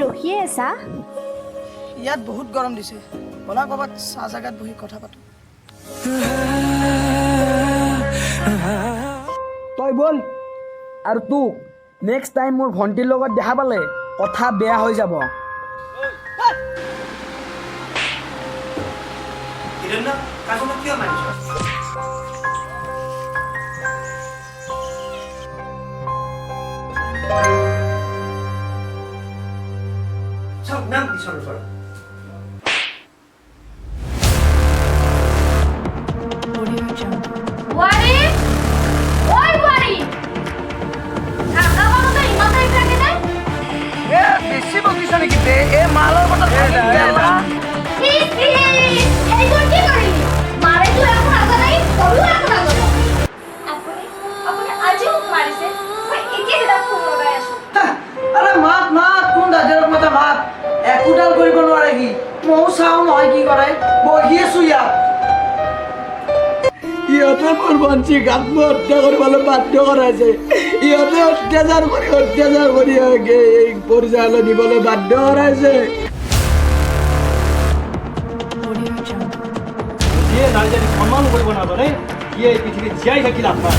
ৰখিয়ে আছা? ইয়াত বহুত গৰম দিছে, বলা ক'ৰবাত চাহ জাগাত বহি কথা পাতো। তই বল। আৰু তোক নেক্সট টাইম মোৰ ভণ্টিৰ লগত দেখা পালে কথা বেয়া হৈ যাব। বেছি বকিছ নেকি এই মালৰ কথা আৰে মাত মাত, কোন দাদাৰ কথা মাত, একোডাল কৰিব নোৱাৰে কি? ময়ো চাওঁ নহয় কি কৰে, বহি আছো ইয়াত। ইহঁতে মোৰ ভণ্টিক আত্মহত্যা কৰিবলৈ বাধ্য কৰাইছে। ইহঁতে অত্যাচাৰ কৰি এই পৰ্যায়লৈ নিবলৈ বাধ্য কৰাইছে। যিয়ে নাৰীজনীক সন্মান কৰিব নাজানে সিয়ে এই পৃথিৱীত জীয়াই থাকি লাভ নাই।